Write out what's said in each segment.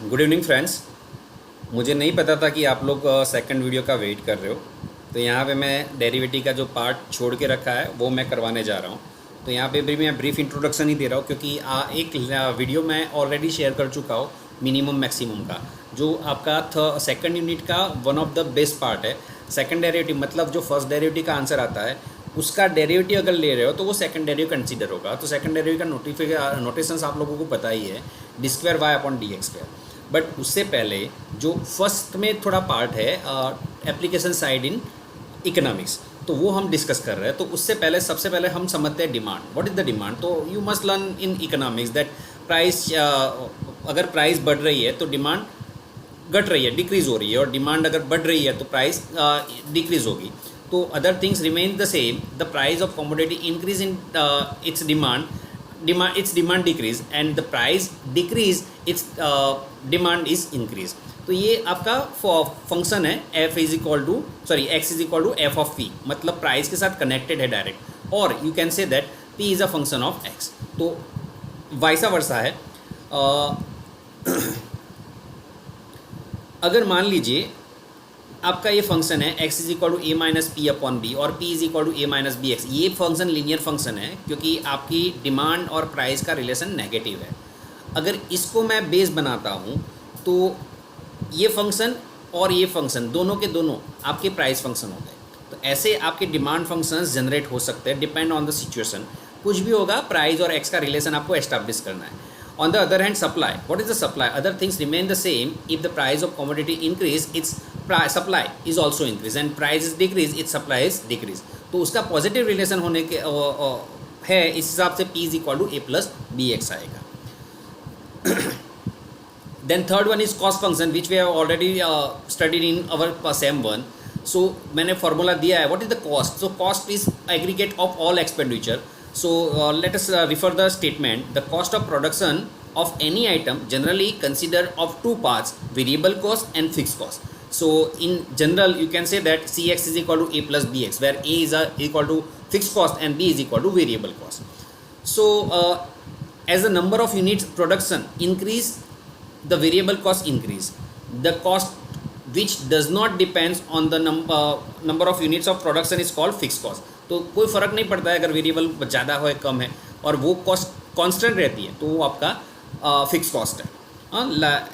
Good evening friends. मुझे नहीं पता था कि आप लोग सेकंड वीडियो का वेट कर रहे हो। तो यहाँ पे मैं डेरिवेटिव का जो पार्ट छोड़ के रखा है वो मैं करवाने जा रहा हूँ। तो यहाँ पे भी मैं ब्रीफ इंट्रोडक्शन ही दे रहा हूँ, क्योंकि एक वीडियो मैं ऑलरेडी शेयर कर चुका हूँ मिनिमम मैक्सिमम का, जो आपका सेकंड यूनिट का one of the best part है। सेकंड डेरिवेटिव मतलब जो फर्स्ट डेरिवेटिव का आंसर आता है उसका डेरिवेटिव अगर ले रहे हो तो वो सेकंड डेरिवेटिव कंसीडर होगा। तो सेकंड डेरिवेटिव का नोटेशंस आप लोगों को पता ही है, d square y upon D x square. But उससे पहले जो फर्स्ट में थोड़ा पार्ट है एप्लीकेशन साइड इन इकोनॉमिक्स, तो वो हम डिस्कस कर रहे हैं। तो उससे पहले सबसे पहले हम समझते हैं demand. What is the demand? तो you must learn in economics that price, अगर प्राइस बढ़ रही है तो डिमांड घट रही है, डिक्रीज़ हो रही है, और डिमांड अगर बढ़ रही है तो प्राइस डिक्रीज़ होगी। तो other things remain the same, the price of commodity increase in its demand decrease, and the price decrease its demand is increase. तो ये आपका फंक्शन है f is equal to x is equal to f of p, मतलब price के साथ connected है direct, और you can say that p is a function of x. तो वाइसा वर्सा है। अगर मान लीजिए आपका ये फंक्शन है x is equal to A minus P upon b और p is equal to A minus b x, ये फंक्शन लीनियर फंक्शन है क्योंकि आपकी डिमांड और प्राइस का रिलेशन नेगेटिव है। अगर इसको मैं बेस बनाता हूँ तो ये फंक्शन और ये फंक्शन दोनों के दोनों आपके प्राइस फंक्शन हो गए। तो ऐसे आपके डिमांड फंक्शंस जनरेट हो सकते हैं, डिपेंड ऑन द सिचुएशन। कुछ भी होगा, प्राइस और x का रिलेशन आपको एस्टैब्लिश करना है। On the other hand, supply. What is the supply? Other things remain the same. If the price of commodity increase, its supply is also increase, and price is decrease, its supply is decrease. तो उसका positive relation होने के है, इस हिसाब से P is equal to A plus BX आएगा। Then third one is cost function, which we have already studied in our SEM 1. So मैंने फॉर्मूला दिया है. What is the cost? So cost is aggregate of all expenditure. So let us refer the statement. The cost of production of any item generally consider of two parts, variable cost and fixed cost. So in general you can say that Cx is equal to A plus Bx, where A is equal to fixed cost and B is equal to variable cost. So as the number of units production increase, the variable cost increase. The cost which does not depends on the number of units of production is called fixed cost. तो कोई फ़र्क नहीं पड़ता है अगर variable ज़्यादा है कम है, और वो कॉस्ट कांस्टेंट रहती है, तो वो आपका फिक्स कॉस्ट है।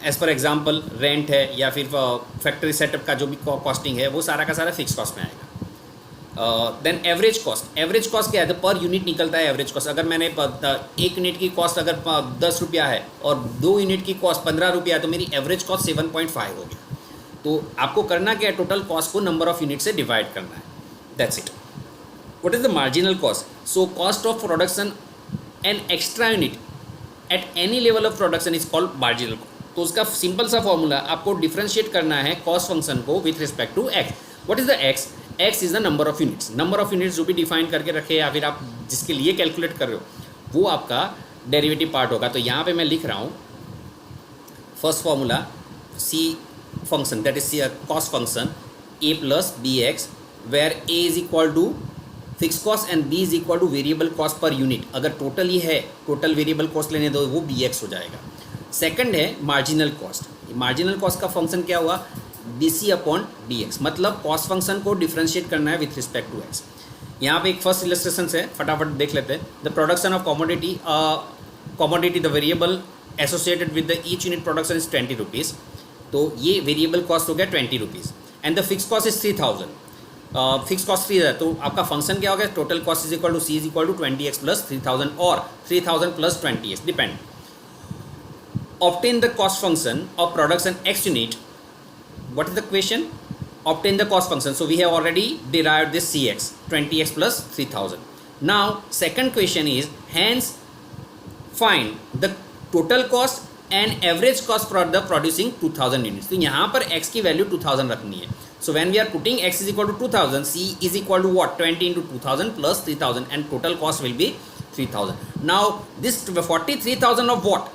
एज पर एग्जांपल रेंट है या फिर फैक्ट्री सेटअप का जो भी कॉस्टिंग है वो सारा का सारा फिक्स कॉस्ट में आएगा। देन एवरेज कॉस्ट क्या है? तो पर यूनिट निकलता है एवरेज कॉस्ट। अगर मैंने एक यूनिट की कॉस्ट अगर 10 रुपया है और 2 यूनिट की कॉस्ट 15 रुपया है, तो मेरी एवरेज कॉस्ट 7.5 हो गया। तो आपको करना क्या है? टोटल कॉस्ट को नंबर ऑफ यूनिट से डिवाइड करना है, that's it. What is the marginal cost? So cost of production an extra unit at any level of production is called marginal cost. तो उसका सिंपल सा फॉर्मूला, आपको differentiate करना है कॉस्ट फंक्शन को with respect to x. What is the x? x is the number of units. Number of units जो भी define करके रखे या फिर आप जिसके लिए कैलकुलेट कर रहे हो वो आपका डेरिवेटिव पार्ट होगा। तो यहाँ पे मैं लिख रहा हूँ first formula c function, that is cost function a plus b x, where a is equal to fix cost and b is equal to variable cost per unit. अगर टोटल ही है, टोटल वेरिएबल कॉस्ट लेने दो, वो B x हो जाएगा। Second है marginal cost. Marginal cost का फंक्शन क्या हुआ? B c upon D x, मतलब कॉस्ट फंक्शन को डिफ्रेंशिएट करना है विथ रिस्पेक्ट टू एक्स। यहाँ पे एक फर्स्ट इलस्ट्रेशन है, फटाफट देख लेते हैं। The production of commodity the variable associated with the each unit production is 20 rupees. तो ये वेरिएबल कॉस्ट हो गया 20 rupees, and the fix cost is 3000। Fix cost 3 है, तो आपका फंक्शन क्या हो गया? Total cost is equal to c is equal to 20x plus 3000 और 3000 plus 20x, depend. Obtain the cost function of production x unit. What is the question? Obtain the cost function. So we have already derived this cx 20x plus 3000. Now second question is hence find the total cost and average cost for the producing 2000 units. तो यहाँ पर x की value 2000 रखनी है। So when we are putting x is equal to 2000, c is equal to what? 20 into 2000 plus 3000, and total cost will be 3000. Now this 43,000 of what?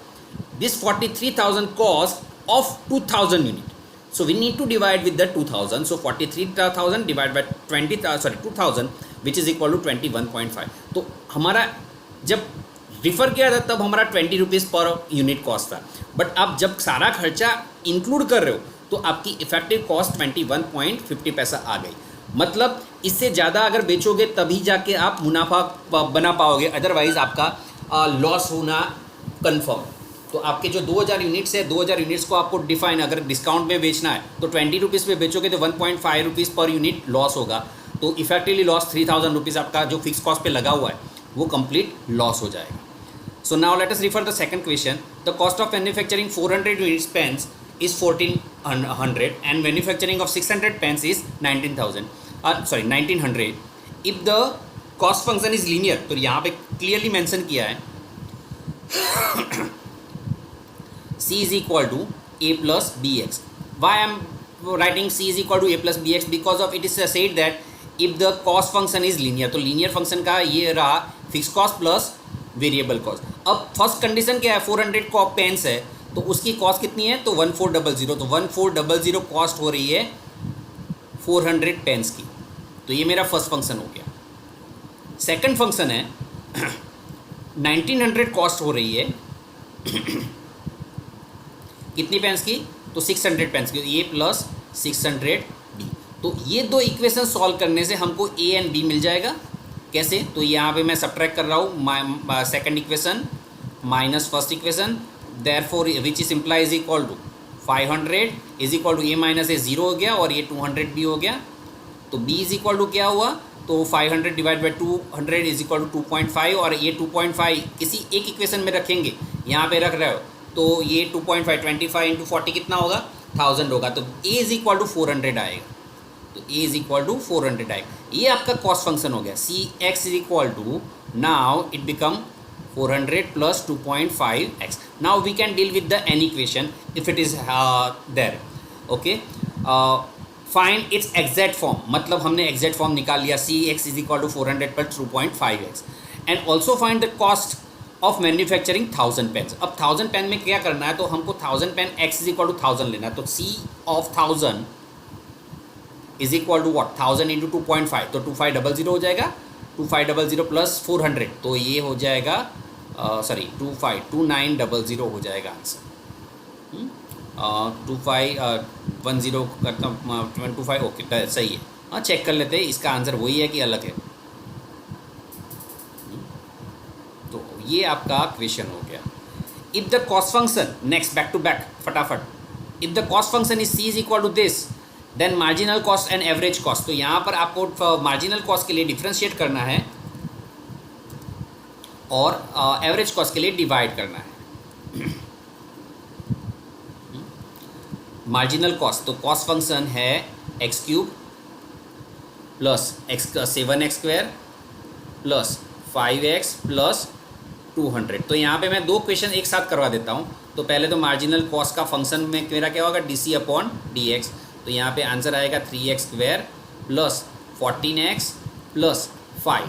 This 43,000 cost of 2000 unit. So we need to divide with the 2000. So 43,000 divided by 2000, which is equal to 21.5. तो हमारा जब refer किया था तब हमारा 20 rupees per unit cost था, but अब जब सारा खर्चा इंक्लूड कर रहे हो तो आपकी इफेक्टिव कॉस्ट 21.50 पैसा आ गई। मतलब इससे ज़्यादा अगर बेचोगे तभी जाके आप मुनाफा बना पाओगे, अदरवाइज़ आपका लॉस होना कन्फर्म। तो आपके जो 2000 यूनिट्स है, 2000 यूनिट्स को आपको डिफाइन अगर डिस्काउंट में बेचना है तो 20 रुपीज़ में बेचोगे तो 1.5 रुपीज़ पर यूनिट लॉस होगा। तो इफेक्टिवली लॉस 3000 रुपीज़ आपका जो फिक्स कॉस्ट पे लगा हुआ है वो कंप्लीट लॉस हो जाएगा। So now let us refer the second question. The cost of manufacturing 400 units pens is 1400 and manufacturing of 600 pens is 1900 if the cost function is linear। तो यहाँ पे क्लियरली मेंशन किया है C is equal to a plus bx। why I am writing C is equal to a plus bx because of it is said that if the cost function is linear। तो linear function का ये रहा fix cost plus variable cost. अब first condition क्या है, 400 pens है तो उसकी कॉस्ट कितनी है, तो 1400। तो 1400 कॉस्ट हो रही है 400 पेन्स की। तो ये मेरा फर्स्ट फंक्शन हो गया। सेकंड फंक्शन है 1900 कॉस्ट हो रही है कितनी पेन्स की, तो 600 पेन्स की। ए प्लस 600 बी। तो ये दो इक्वेशन सॉल्व करने से हमको ए एंड बी मिल जाएगा। कैसे, तो यहाँ पे मैं सब्ट्रैक्ट कर रहा हूँ second equation minus first equation, therefore which is implies equal to 500 is equal to A minus A 0 हो गया और ये 200 भी हो गया। तो b इज इक्वल टू क्या हुआ, तो 500 divide by 200 is equal to 2.5 और ये 2.5 किसी एक इक्वेशन में रखेंगे, यहाँ पे रख रहे हो तो ये 2.5 25 इंटू 40 कितना होगा, 1000 होगा। तो a इज इक्वल टू 400 आएगा। तो a इज इक्वल टू 400 आएगा। ये आपका कॉस्ट फंक्शन हो गया। C X is equal to, now it become 400 plus 2.5x। now we can deal with the n equation if it is there। okay, find its exact form। मतलब हमने exact form निकाल लिया, cx is equal to 400 plus 2.5x and also find the cost of manufacturing 1000 pens। अब 1000 pen में क्या करना है, तो हमको 1000 pen x is equal to 1000 लेना है। तो c of 1000 is equal to what, 1000 into 2.5, तो 2500 हो जाएगा। 2500 प्लस 400 तो ये हो जाएगा 2900 हो जाएगा आंसर। 2510 करता 125 ओके सही है। हाँ चेक कर लेते हैं इसका आंसर वही है कि अलग है। तो ये आपका क्वेश्चन हो गया। If the cost function, next back to back फटाफट, if the cost function is C is equal to this then marginal cost and average cost. तो यहाँ पर आपको मार्जिनल कॉस्ट के लिए डिफ्रेंशिएट करना है और एवरेज कॉस्ट के लिए डिवाइड करना है। मार्जिनल कॉस्ट, तो कॉस्ट फंक्शन है x cube plus 7x square plus 5x plus 200। तो यहाँ पे मैं दो क्वेश्चन एक साथ करवा देता हूँ। तो पहले तो मार्जिनल कॉस्ट का फंक्शन में मेरा क्या होगा, d c upon D x. तो यहाँ पे आंसर आएगा 3x square plus 14x plus 5।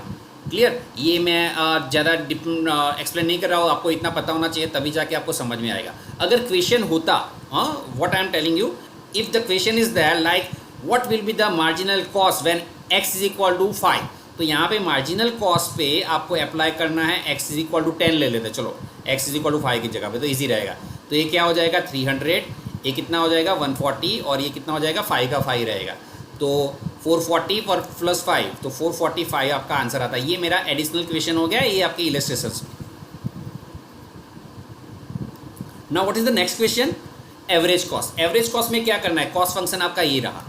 Clear, ये मैं ज़्यादा एक्सप्लेन नहीं कर रहा हूँ, आपको इतना पता होना चाहिए तभी जाके आपको समझ में आएगा। अगर क्वेश्चन होता, what I am telling you, if the question is there like what will be the marginal cost when x is equal to 5, तो यहाँ पे मार्जिनल कॉस्ट पे आपको अप्लाई करना है x इज इक्वल टू 10 ले लेते, चलो x इज इक्वल टू 5 की जगह पे, तो ईजी रहेगा। तो ये क्या हो जाएगा 300, ये कितना हो जाएगा 140 और ये कितना हो जाएगा 5 का 5 रहेगा। तो 440 पर प्लस 5 तो 445 आपका आंसर आता है। ये मेरा एडिशनल क्वेश्चन हो गया, ये आपके इलस्ट्रेशंस में। Now what is the next question, average cost. Average cost में क्या करना है, कॉस्ट फंक्शन आपका ये रहा।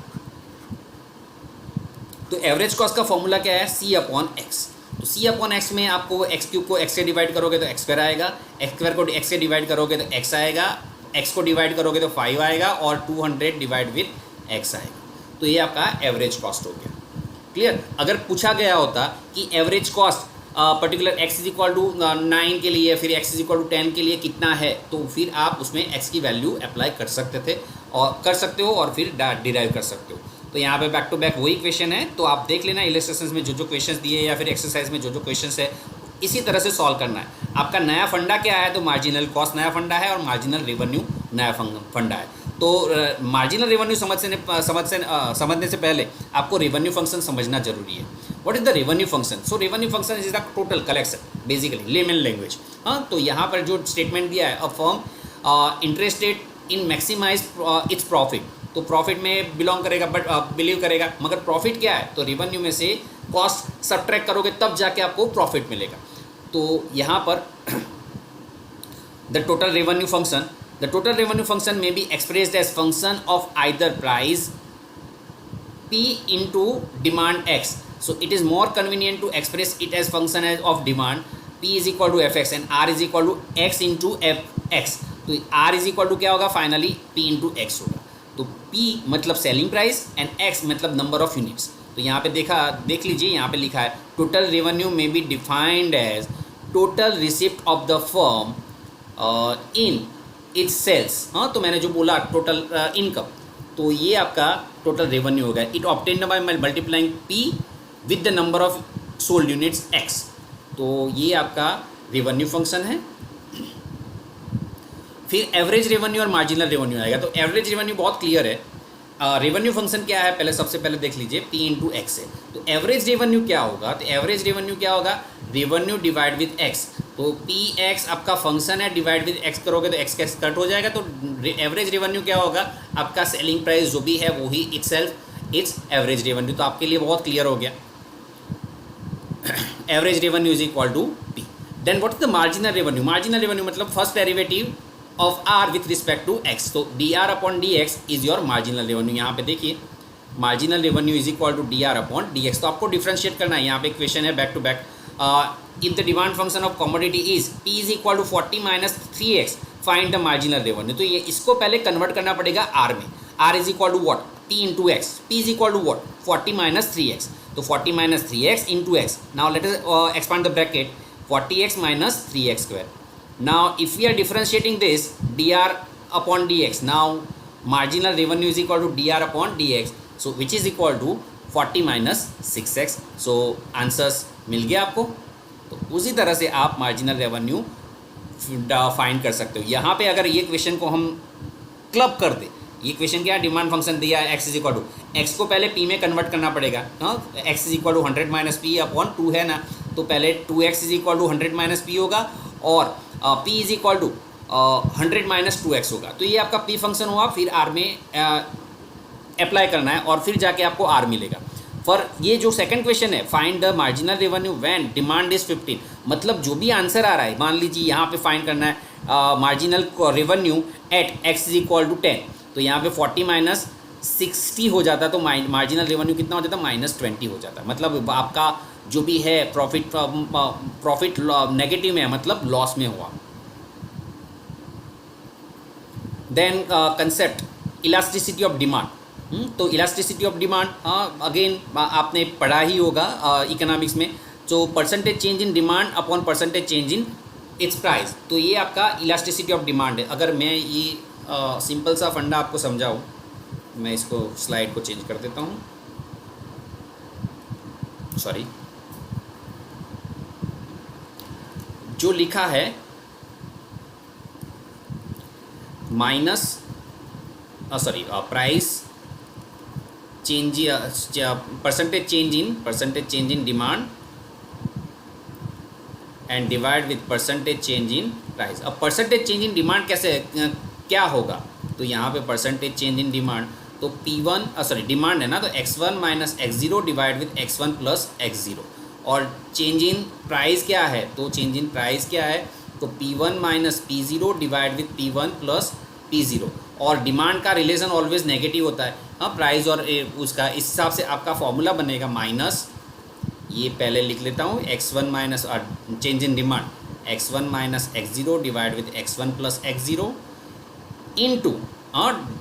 तो एवरेज कॉस्ट का फॉर्मूला क्या है, c अपॉन एक्स। तो c अपॉन एक्स में आपको एक्स क्यूब को x से डिवाइड करोगे तो एक्स स्क्वायर आएगा, एक्स स्क्वायर को x से डिवाइड करोगे तो x आएगा, x को डिवाइड करोगे तो 5 आएगा और 200 डिवाइड विथ x आएगा। तो ये आपका एवरेज कॉस्ट हो गया। क्लियर, अगर पूछा गया होता कि average cost particular x is equal to 9 के लिए, फिर x इज इक्वल टू 10 के लिए कितना है, तो फिर आप उसमें x की वैल्यू अप्लाई कर सकते थे और कर सकते हो और फिर डिराइव कर सकते हो। तो यहाँ पे बैक टू बैक वही क्वेश्चन है, तो आप देख लेना इलस्ट्रेशंस में जो जो क्वेश्चंस दिए या फिर एक्सरसाइज में जो जो क्वेश्चंस है इसी तरह से सॉल्व करना है। आपका नया फंडा क्या है, तो मार्जिनल कॉस्ट नया फंडा है और मार्जिनल रेवेन्यू नया फंडा है। तो मार्जिनल रेवेन्यू समझने से पहले आपको रेवेन्यू फंक्शन समझना जरूरी है। What is the revenue function? So revenue function is the total collection, basically layman language. हाँ, तो यहाँ पर जो स्टेटमेंट दिया है, a firm interested in maximize its profit, तो प्रॉफिट में बिलोंग करेगा, बट बिलीव करेगा, मगर प्रॉफिट क्या है? तो रेवेन्यू में से कॉस्ट सब्ट्रैक्ट करोगे तब जाके आपको प्रॉफिट मिलेगा। तो यहाँ पर the total revenue function may be expressed as function of either price P into demand X. So it is more convenient to express it as function as of demand. P is equal to fx and R is equal to x into fx. तो R is equal to क्या होगा? Finally P into x होगा। तो P मतलब selling price and X मतलब number of units. तो यहाँ पे देख लीजिए, यहाँ पे लिखा है total revenue may be defined as total receipt of the firm in its sales. हाँ, तो मैंने जो बोला टोटल इनकम, तो ये आपका टोटल रेवेन्यू होगा। It obtained by multiplying P with the number of sold units X। तो ये आपका रेवेन्यू फंक्शन है। फिर एवरेज रेवेन्यू और मार्जिनल रेवेन्यू आएगा। तो एवरेज रेवेन्यू बहुत क्लियर है। रेवेन्यू फंक्शन क्या है, सबसे पहले देख लीजिए, P इंटू एक्स है। तो एवरेज रेवेन्यू क्या होगा? तो एवरेज रेवेन्यू क्या होगा? Revenue divide with x. तो पी एक्स आपका फंक्शन है, डिवाइड विद एक्स करोगे तो एक्स कट हो जाएगा। तो एवरेज रेवेन्यू क्या होगा? आपका सेलिंग प्राइस जो भी है वो ही इट्स एवरेज रेवेन्यू। तो आपके लिए बहुत क्लियर हो गया, average revenue is equal to P. Then what is the marginal revenue? Marginal revenue मतलब first derivative of R with respect to X. तो D R upon D X is your marginal revenue. यहाँ पे देखिए, marginal revenue is equal to D R upon D x. तो आपको differentiate करना है। यहाँ पे क्वेश्चन है back to back, if the demand function of commodity is P is equal to 40 minus 3x, find the marginal revenue. तो ये इसको पहले कन्वर्ट करना पड़ेगा R में। R is equal to what? P into x. P is equal to what? 40 minus 3x। तो 40 minus 3x into x. Now let us expand the bracket, 40x minus 3x square. Now if we are differentiating this dr upon dx, now marginal revenue is equal to dr upon dx, so which is equal to 40 minus 6x. so answers मिल गया आपको। तो उसी तरह से आप marginal revenue find कर सकते हो। यहाँ पे अगर ये क्वेश्चन को हम क्लब कर दे, ये क्वेश्चन क्या है? डिमांड फंक्शन दिया है x is equal to, x को पहले p में कन्वर्ट करना पड़ेगा। हाँ, x is equal to 100 minus P upon 2 है ना, तो पहले 2x is equal to 100 minus p होगा और P is equal to 100 minus 2x होगा। तो ये आपका P फंक्शन हुआ, फिर R में अप्लाई करना है और फिर जाके आपको R मिलेगा। पर ये जो सेकंड क्वेश्चन है, find the marginal revenue when demand is 15, मतलब जो भी आंसर आ रहा है, मान लीजिए यहाँ पे फाइंड करना है marginal revenue at x is equal to 10, तो यहाँ पे 40 माइनस 60 हो जाता, तो मार्जिनल रेवेन्यू कितना हो जाता? -20 हो जाता। मतलब आपका जो भी है प्रॉफिट नेगेटिव में है, मतलब लॉस में हुआ। Then concept elasticity of demand. तो इलास्टिसिटी ऑफ डिमांड अगेन आपने पढ़ा ही होगा इकोनॉमिक्स में। जो percentage change in demand upon percentage change in its price, तो ये आपका इलास्टिसिटी ऑफ डिमांड है। अगर मैं ये सिंपल सा फंडा आपको समझाऊँ, मैं इसको स्लाइड को चेंज कर देता हूँ, सॉरी, जो लिखा है minus price change, percentage change in demand and divide with percentage change in price. अब परसेंटेज चेंज इन डिमांड कैसे क्या होगा? तो यहाँ पे परसेंटेज चेंज इन डिमांड, तो P1 डिमांड है ना, तो x1 minus x0 divide with x1 plus x0। और चेंज इन प्राइस क्या है? तो चेंज इन प्राइस क्या है? तो P1 minus P0 divide with P1 plus P0। और डिमांड का रिलेशन ऑलवेज नेगेटिव होता है, हाँ, प्राइस और उसका। इस हिसाब से आपका फॉर्मूला बनेगा माइनस, ये पहले लिख लेता हूँ, x1 minus change in demand x1 minus x0 divide with x1 plus x0 into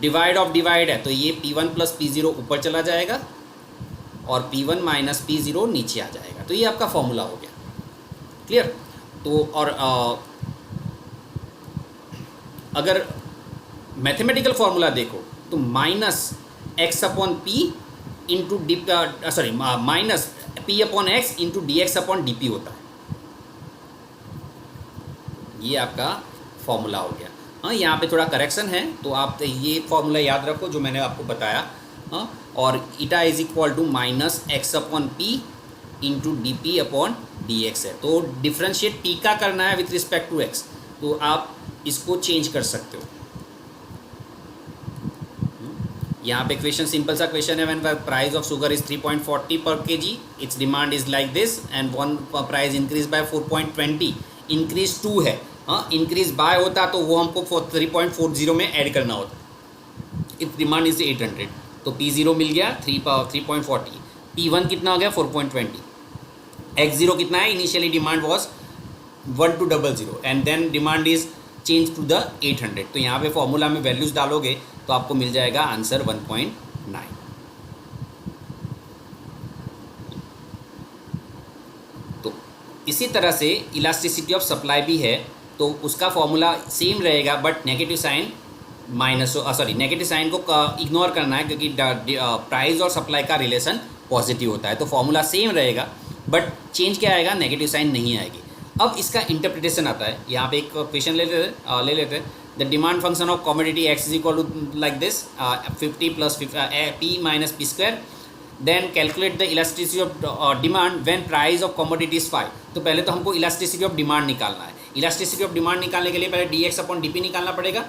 divide of divide है, तो ये P1 प्लस P0 ऊपर चला जाएगा और P1 माइनस P0 नीचे आ जाएगा। तो ये आपका फॉर्मूला हो गया, क्लियर। तो और अगर मैथमेटिकल फॉर्मूला देखो तो minus x upon p into D, minus P upon x into D X upon D P होता है। ये आपका फॉर्मूला हो गया। हाँ, यहाँ पे थोड़ा करेक्शन है, तो आप ये फॉर्मूला याद रखो जो मैंने आपको बताया। हाँ, और eta is equal to minus x upon p into d P upon D x है। तो डिफ्रेंशिएट टी का करना है विथ रिस्पेक्ट टू एक्स, तो आप इसको चेंज कर सकते हो। यहाँ पे क्वेश्चन सिंपल सा क्वेश्चन है, when price of sugar is 3.40 पर KG, it's demand is like this and one price increase by 4.20, increase 2 है, हाँ इंक्रीज बाय होता तो वो हमको 3.40 में ऐड करना होता। इट्स डिमांड इज 800, तो P0 मिल गया 3.40, P1 कितना हो गया 4.20, X0 कितना है, initially demand was 1200 and then demand is change to the 800। तो यहाँ पे फॉर्मूला में वैल्यूज डालोगे तो आपको मिल जाएगा आंसर 1.9। तो इसी तरह से इलास्टिसिटी ऑफ सप्लाई भी है, तो उसका फॉर्मूला सेम रहेगा but negative sign negative sign को इग्नोर करना है क्योंकि प्राइस और सप्लाई का रिलेशन पॉजिटिव होता है। तो फॉर्मूला सेम रहेगा बट चेंज क्या आएगा, नेगेटिव साइन नहीं आएगी। अब इसका इंटरप्रिटेशन आता है। यहाँ पे एक क्वेश्चन ले लेते हैं। The demand function of commodity x is equal to like this 50 plus p minus p square, then calculate the elasticity of demand when price of commodity is 5। तो पहले तो हमको इलास्टिसिटी ऑफ डिमांड निकालना है। Elasticity of demand निकालने के लिए पहले D X upon D P निकालना पड़ेगा,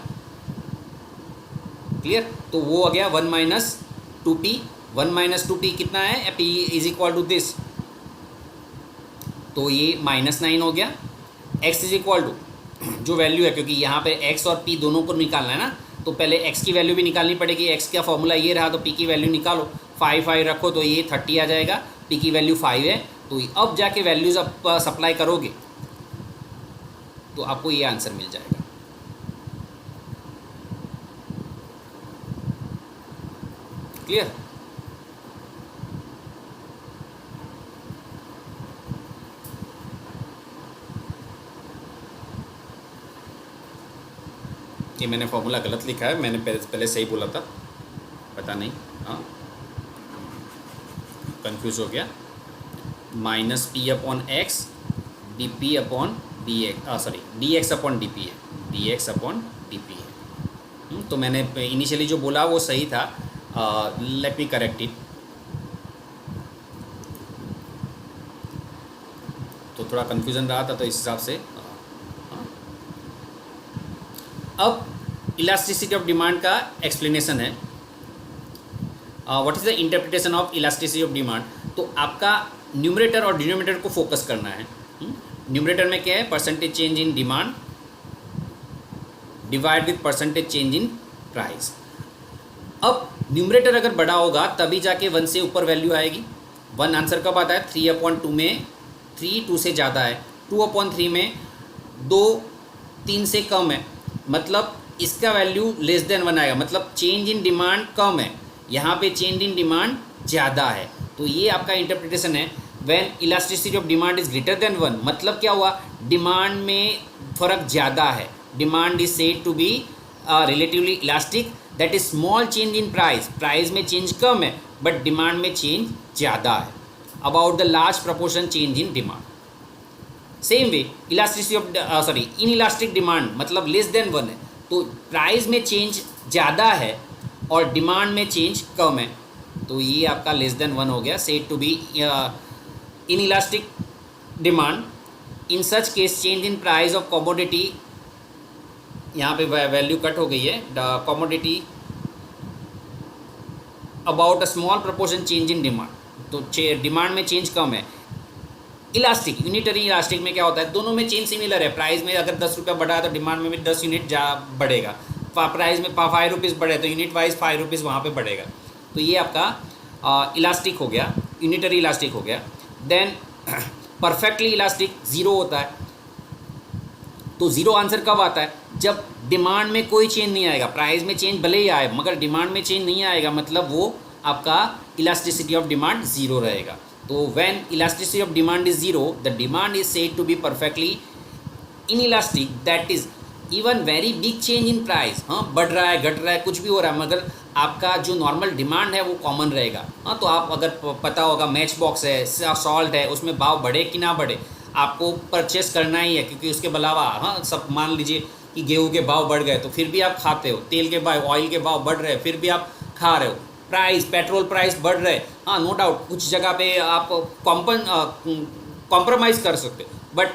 क्लियर। तो वो आ गया 1 माइनस 2p, 1 माइनस 2p कितना है, p is equal to this, तो ये -9 हो गया। x इज इक्वल टू जो वैल्यू है, क्योंकि यहाँ पे x और p दोनों को निकालना है ना, तो पहले x की वैल्यू भी निकालनी पड़ेगी। x का फॉर्मूला ये रहा, तो p की वैल्यू निकालो, 5 रखो तो ये 30 आ जाएगा, p की वैल्यू 5 है। तो अब जाके वैल्यूज आप सप्लाई करोगे तो आपको ये आंसर मिल जाएगा। क्लियर। ये मैंने फॉर्मूला गलत लिखा है, मैंने पहले सही बोला था, पता नहीं, हाँ कंफ्यूज हो गया। Minus P upon X D P upon D X, sorry D X upon D P है, D X upon D P है। तो मैंने इनिशियली जो बोला वो सही था, लेट मी करेक्ट इट। तो थोड़ा कन्फ्यूज़न रहा था, तो इस हिसाब से अब इलास्टिसिटी ऑफ डिमांड का एक्सप्लेनेशन है। What is the interpretation of elasticity of demand. तो आपका न्यूमरेटर और डिनोमिनेटर को फोकस करना है। न्यूमरेटर में क्या है, percentage change in demand divide with percentage change in price. अब न्यूमरेटर अगर बड़ा होगा तभी जाके 1 से ऊपर वैल्यू आएगी। 1 आंसर कब आता है, 3/2 में 3 2 से ज़्यादा है, 2/3 में 2 3 से कम है, मतलब इसका वैल्यू लेस देन 1 आएगा, मतलब चेंज इन डिमांड कम है, यहाँ पे चेंज इन डिमांड ज़्यादा है। तो ये आपका इंटरप्रिटेशन है। When elasticity of demand is greater than 1, मतलब क्या हुआ, डिमांड में फ़र्क ज़्यादा है, demand is said to be relatively elastic, that is small change in price, price में चेंज कम है बट डिमांड में चेंज ज़्यादा है, about the large proportion change in demand. Same way elasticity of inelastic demand मतलब less than 1 है, तो price में चेंज ज़्यादा है और डिमांड में चेंज कम है, तो ये आपका लेस देन 1 हो गया, said to be inelastic demand. In such case change in price of commodity, यहाँ पे वैल्यू कट हो गई है, the commodity about a small proportion change in demand, तो डिमांड में चेंज कम है। इलास्टिक यूनिटरी इलास्टिक में क्या होता है, दोनों में चेंज सिमिलर है, प्राइस में अगर 10 रुपये बढ़ा है तो डिमांड में भी 10 यूनिट बढ़ेगा, प्राइस में 5 रुपीज़ बढ़े तो यूनिट वाइज 5 रुपीज़ वहाँ पे बढ़ेगा। तो ये आपका इलास्टिक हो गया, यूनिटरी इलास्टिक हो गया। देन परफेक्टली इलास्टिक 0 होता है, तो 0 आंसर कब आता है, जब डिमांड में कोई चेंज नहीं आएगा, प्राइस में चेंज भले ही आए मगर डिमांड में चेंज नहीं आएगा, मतलब वो आपका इलास्टिसिटी ऑफ डिमांड 0 रहेगा। तो when elasticity of demand is 0, the demand is said to be perfectly inelastic, that is even very big change in price, हाँ बढ़ रहा है घट रहा है कुछ भी हो रहा है, मगर आपका जो नॉर्मल डिमांड है वो कॉमन रहेगा। हाँ तो आप अगर पता होगा मैच बॉक्स है, सॉल्ट है, उसमें भाव बढ़े कि ना बढ़े आपको परचेस करना ही है, क्योंकि उसके अलावा हाँ सब मान लीजिए कि गेहूं के भाव बढ़ गए तो फिर भी आप खाते हो, तेल के भाव ऑयल के भाव बढ़ रहे हैं फिर भी आप खा रहे हो, प्राइस, पेट्रोल प्राइस बढ़ रहे, हाँ नो डाउट कुछ जगह पे आप कॉम्प्रोमाइज़ कर सकते हो, बट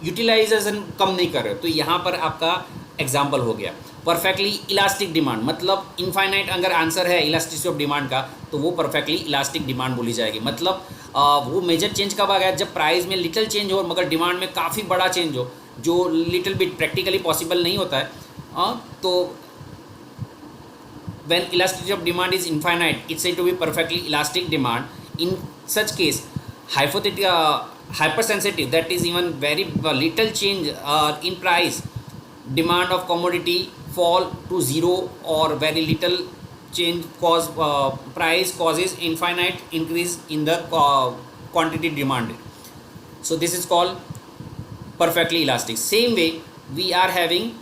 यूटिलाइजेशन कम नहीं कर रहे हो। तो यहाँ पर आपका एग्जाम्पल हो गया परफेक्टली इलास्टिक डिमांड, मतलब इनफाइनाइट अगर आंसर है इलास्टिसिटी ऑफ डिमांड का, तो वो परफेक्टली इलास्टिक डिमांड बोली जाएगी। मतलब वो मेजर चेंज कब आ गया, जब प्राइस में लिटिल चेंज हो मगर डिमांड में काफ़ी बड़ा चेंज हो, जो लिटिल बिट प्रैक्टिकली पॉसिबल नहीं होता है। तो when elasticity of demand is infinite, it's said to be perfectly elastic demand. In such case, hypersensitive, that is even very little change in price, demand of commodity fall to zero, or very little change cause price causes infinite increase in the quantity demanded. So this is called perfectly elastic. Same way we are having